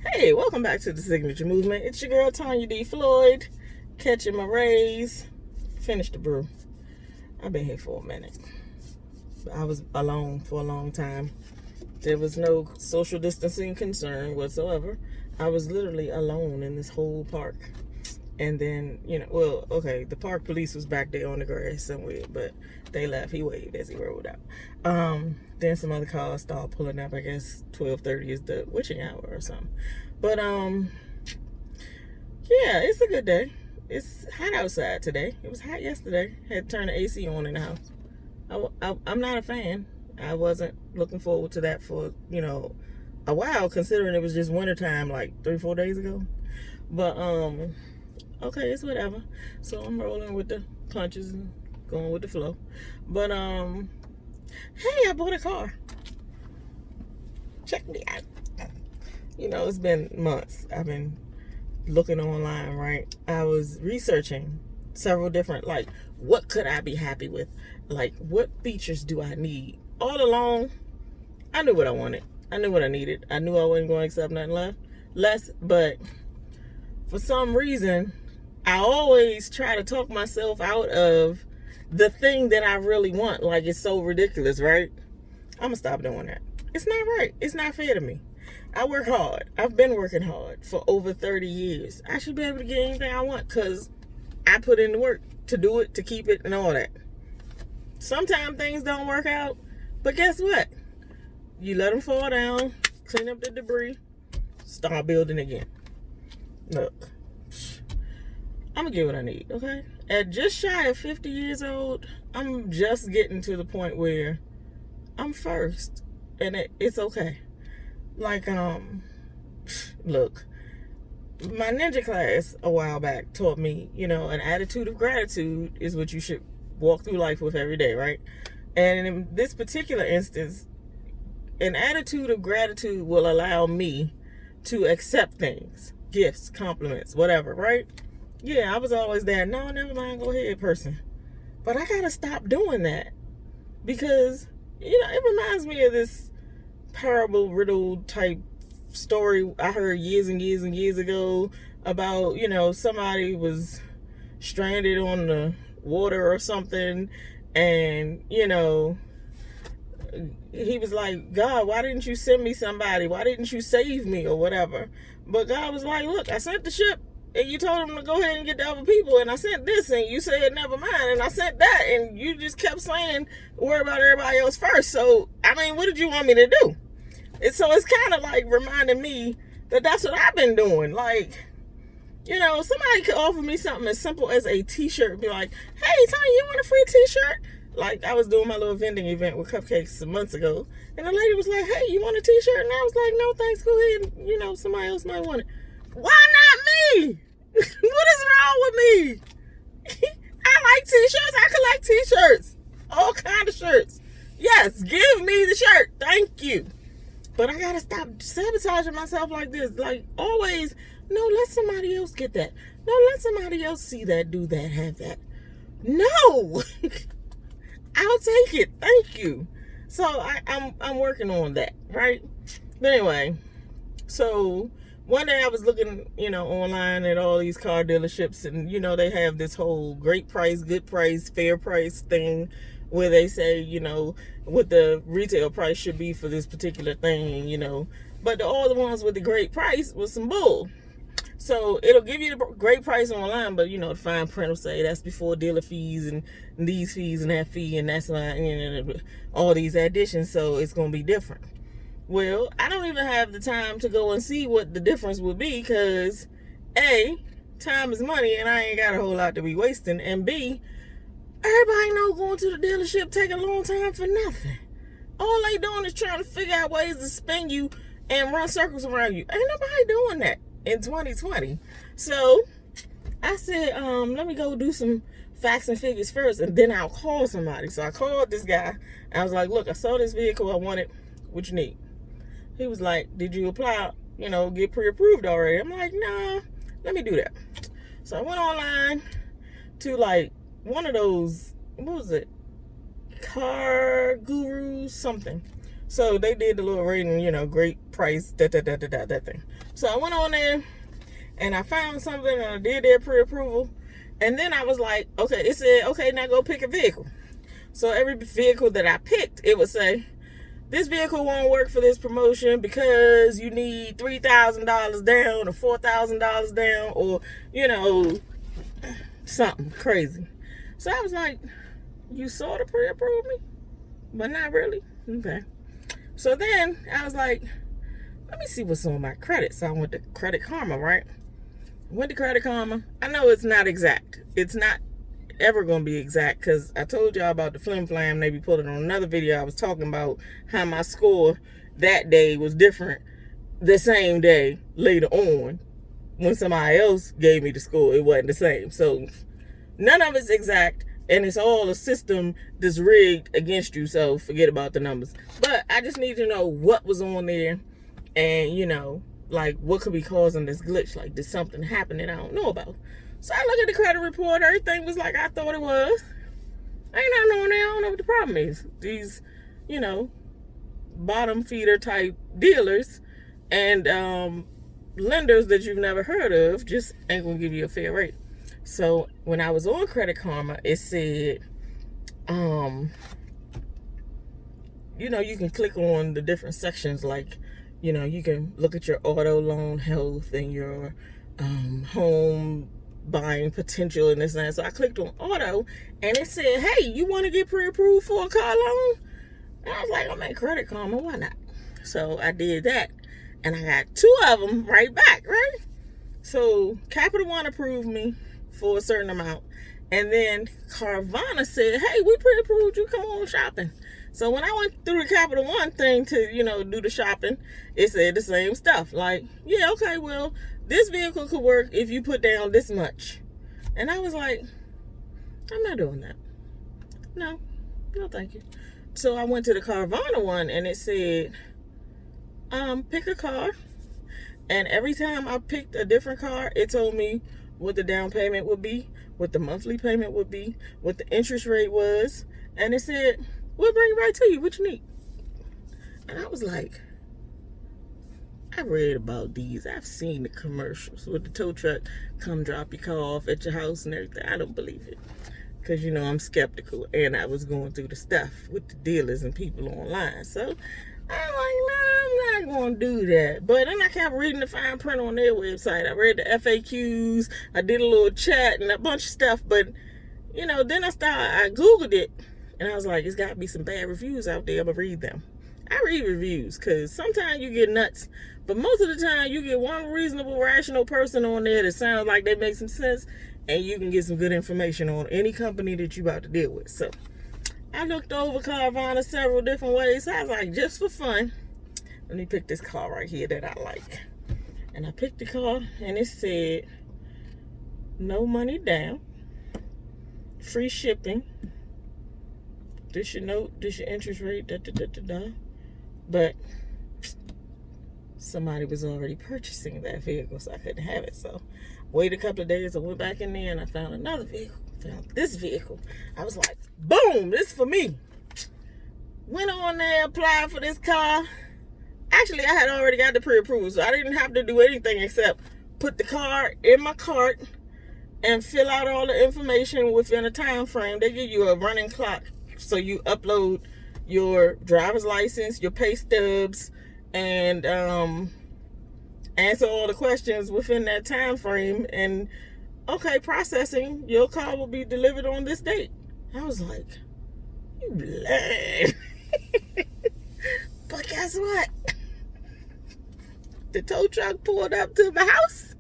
Hey, welcome back to the Signature Movement. It's your girl Tanya D. Floyd, catching my rays. Finished the brew. I've been here for a minute. I was alone for a long time. There was no social distancing concern whatsoever. I was literally alone in this whole park. And then, the park police was back there on the grass somewhere, but they left. He waved as he rolled out. Then some other cars started pulling up. I guess 12:30 is the witching hour or something. But yeah, it's a good day. It's hot outside today. It was hot yesterday. Had to turn the AC on in the house. I'm not a fan. I wasn't looking forward to that for a while, considering it was just wintertime like 3-4 days ago. But okay, it's whatever. So I'm rolling with the punches and going with the flow. But hey, I bought a car. Check me out. It's been months. I've been looking online, right? I was researching several different, what could I be happy with? What features do I need? All along, I knew what I wanted. I knew what I needed. I knew I wasn't going to accept nothing less, but for some reason, I always try to talk myself out of the thing that I really want. It's so ridiculous, right? I'm going to stop doing that. It's not right. It's not fair to me. I work hard. I've been working hard for over 30 years. I should be able to get anything I want because I put in the work to do it, to keep it, and all that. Sometimes things don't work out, but guess what? You let them fall down, clean up the debris, start building again. Look, I'm going to get what I need, okay? At just shy of 50 years old, I'm just getting to the point where I'm first, and it's okay. Look, my ninja class a while back taught me, an attitude of gratitude is what you should walk through life with every day, right? And in this particular instance, an attitude of gratitude will allow me to accept things, gifts, compliments, whatever, right? Yeah, I was always that, no, never mind, go ahead person. But I gotta stop doing that because, it reminds me of this parable riddle type story I heard years and years and years ago about, somebody was stranded on the water or something, and, he was like, God, why didn't you send me somebody? Why didn't you save me or whatever? But God was like, look, I sent the ship and you told him to go ahead and get the other people, and I sent this and you said never mind, and I sent that, and you just kept saying worry about everybody else first. So what did you want me to do? And so it's kind of reminding me that that's what I've been doing. Somebody could offer me something as simple as a t-shirt, be like, hey Tony, you want a free t-shirt? I was doing my little vending event with cupcakes some months ago, and the lady was like, hey, you want a t-shirt? And I was like, no thanks, go ahead, somebody else might want it. Why not me? What is wrong with me? I like t-shirts. I collect t-shirts. All kind of shirts. Yes, give me the shirt. Thank you. But I gotta stop sabotaging myself like this. Always, no, let somebody else get that. No, let somebody else see that, do that, have that. No. I'll take it. Thank you. So I'm working on that, right? But anyway, so one day I was looking, online at all these car dealerships, and they have this whole great price, good price, fair price thing where they say, what the retail price should be for this particular thing, but all the ones with the great price was some bull. So it'll give you the great price online, but the fine print will say that's before dealer fees and these fees and that fee and that's not, all these additions, so it's going to be different. Well, I don't even have the time to go and see what the difference would be because A, time is money and I ain't got a whole lot to be wasting, and B, everybody know going to the dealership take a long time for nothing. All they doing is trying to figure out ways to spin you and run circles around you. Ain't nobody doing that in 2020. So I said, let me go do some facts and figures first, and then I'll call somebody. So I called this guy. I was like, look, I saw this vehicle. I want it. What you need? He was like, did you apply, get pre-approved already? I'm like, nah, let me do that. So I went online to one of those, what was it? Car Gurus something. So they did the little rating, great price, that thing. So I went on there and I found something and I did their pre-approval. And then I was like, okay, it said, okay, now go pick a vehicle. So every vehicle that I picked, it would say, this vehicle won't work for this promotion because you need $3,000 down or $4,000 down or, something crazy. So I was like, you sort of pre-approved me, but not really. Okay. So then I was like, let me see what's on my credit. So I went to Credit Karma, right? Went to Credit Karma. I know it's not exact. It's not ever going to be exact because I told y'all about the flim flam. Maybe put it on another video. I was talking about how my score that day was different the same day later on when somebody else gave me the score. It wasn't the same. So none of it's exact, and it's all a system that's rigged against you. So forget about the numbers. But I just need to know what was on there and, like what could be causing this glitch. Like, did something happen that I don't know about? So I look at the credit report. Everything was like I thought it was. Ain't nothing on there. I don't know what the problem is. These, bottom feeder type dealers and lenders that you've never heard of just ain't gonna give you a fair rate. So when I was on Credit Karma, it said, you can click on the different sections. Like, you can look at your auto loan health and your home buying potential and this and that. So I clicked on auto and it said, hey, you want to get pre-approved for a car loan? And I was like, I'm at Credit Karma, why not? So I did that and I got 2 of them right back, right? So Capital One approved me for a certain amount, and then Carvana said, hey, we pre-approved you, come on shopping. So when I went through the Capital One thing to, do the shopping, it said the same stuff. Like, yeah, okay, well, this vehicle could work if you put down this much. And I was like, I'm not doing that. No, thank you. So I went to the Carvana one and it said, pick a car. And every time I picked a different car, it told me what the down payment would be, what the monthly payment would be, what the interest rate was. And it said, we'll bring it right to you, what you need. And I was like, I read about these. I've seen the commercials with the tow truck come drop your car off at your house and everything. I don't believe it. Because, I'm skeptical. And I was going through the stuff with the dealers and people online. So I'm like, no, I'm not going to do that. But then I kept reading the fine print on their website. I read the FAQs. I did a little chat and a bunch of stuff. But, then I Googled it. And I was like, it's got to be some bad reviews out there. I'm going to read them. I read reviews because sometimes you get nuts. But most of the time you get one reasonable, rational person on there that sounds like they make some sense. And you can get some good information on any company that you're about to deal with. So I looked over Carvana several different ways. So I was like, just for fun, let me pick this car right here that I like. And I picked the car and it said, no money down, free shipping. This your note, this your interest rate, But somebody was already purchasing that vehicle, so I couldn't have it. So waited a couple of days, I went back in there and I found another vehicle. Found this vehicle. I was like, boom, this is for me. Went on there, applied for this car. Actually, I had already got the pre-approval, so I didn't have to do anything except put the car in my cart and fill out all the information within a time frame. They give you a running clock. So you upload your driver's license, your pay stubs, and answer all the questions within that time frame. And okay, processing, your car will be delivered on this date. I was like, you lying. But guess what? The tow truck pulled up to the house,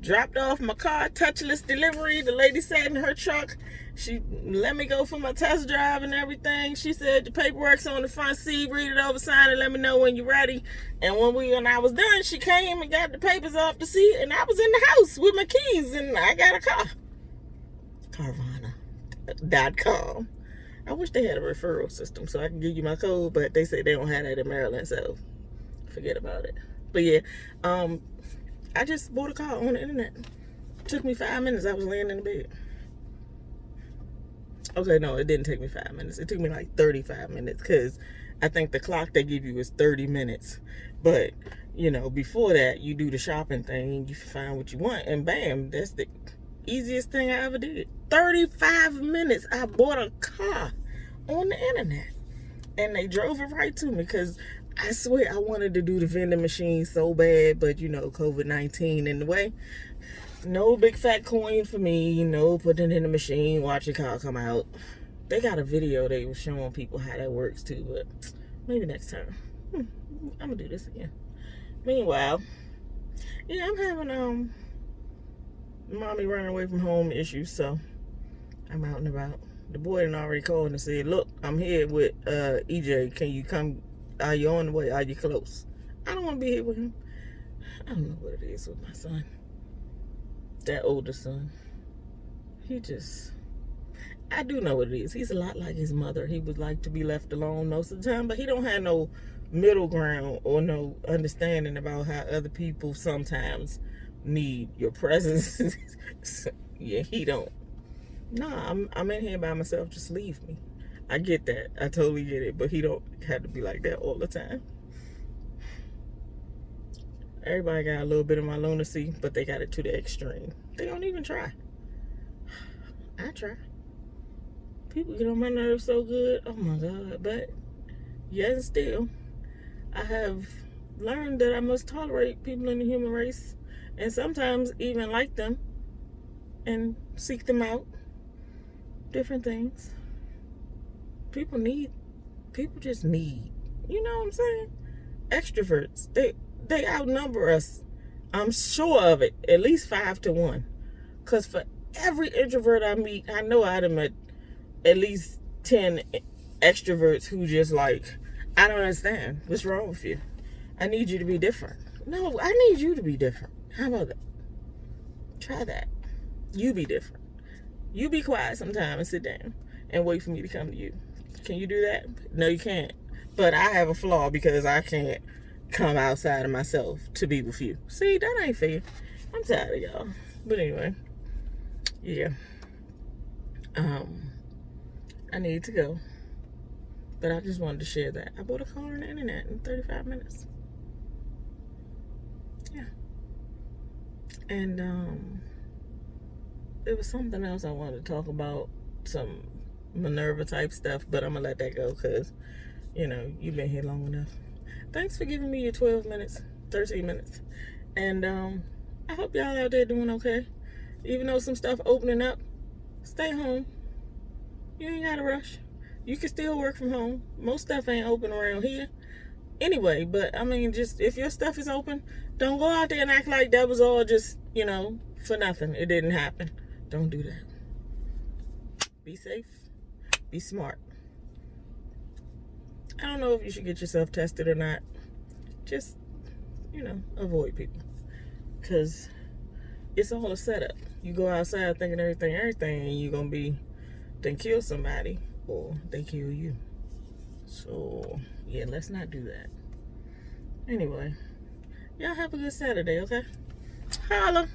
dropped off my car, touchless delivery. The lady sat in her truck. She let me go for my test drive and everything. She said the paperwork's on the front seat, read it over, sign it, let me know when you're ready. And when I was done, she came and got the papers off the seat, and I was in the house with my keys, and I got a car. Carvana.com. I wish they had a referral system so I can give you my code, but they say they don't have that in Maryland, so forget about it. But yeah, I just bought a car on the internet. It took me 5 minutes. I was laying in the bed. Okay, no, it didn't take me 5 minutes. It took me like 35 minutes because I think the clock they give you is 30 minutes. But, before that, you do the shopping thing, you find what you want, and bam, that's the easiest thing I ever did. 35 minutes, I bought a car on the internet. And they drove it right to me, because I swear I wanted to do the vending machine so bad, but COVID-19 in the way. No big fat coin for me, no putting it in the machine, watch the car come out. They got a video they were showing people how that works too, but maybe next time. I'm gonna do this again. Meanwhile, I'm having mommy running away from home issues, so I'm out and about. The boy had already called and said, look, I'm here with EJ. Can you come? Are you on the way? Are you close? I don't want to be here with him. I don't know what it is with my son. That older son. I do know what it is. He's a lot like his mother. He would like to be left alone most of the time, but he don't have no middle ground or no understanding about how other people sometimes need your presence. Yeah, he don't. Nah, I'm in here by myself. Just leave me. I get that. I totally get it. But he don't have to be like that all the time. Everybody got a little bit of my lunacy, but they got it to the extreme. They don't even try. I try. People get on my nerves so good. Oh my God. But yet and still, I have learned that I must tolerate people in the human race, and sometimes even like them and seek them out. Different things. People just need, you know what I'm saying? Extroverts. They outnumber us. I'm sure of it. At least 5 to 1. Because for every introvert I meet, I know I'd have met at least 10 extroverts who just like, I don't understand. What's wrong with you? I need you to be different. No, I need you to be different. How about that? Try that. You be different. You be quiet sometime and sit down and wait for me to come to you. Can you do that? No, you can't. But I have a flaw because I can't come outside of myself to be with you. See, that ain't fair. I'm tired of y'all. But anyway, yeah. I need to go. But I just wanted to share that. I bought a car on the internet in 35 minutes. Yeah. And there was something else I wanted to talk about, some Minerva type stuff, but I'm gonna let that go because you've been here long enough. Thanks for giving me your 12 minutes, 13 minutes, and I hope y'all out there doing okay. Even though some stuff opening up, stay home. You ain't gotta rush. You can still work from home. Most stuff ain't open around here anyway, but I mean, just if your stuff is open, don't go out there and act like that was all just for nothing. It didn't happen. Don't do that. Be safe. Be smart. I don't know if you should get yourself tested or not. Just, avoid people. Because it's all a setup. You go outside thinking everything, and you're going to then kill somebody, or they kill you. So, yeah, let's not do that. Anyway, y'all have a good Saturday, okay? Holla.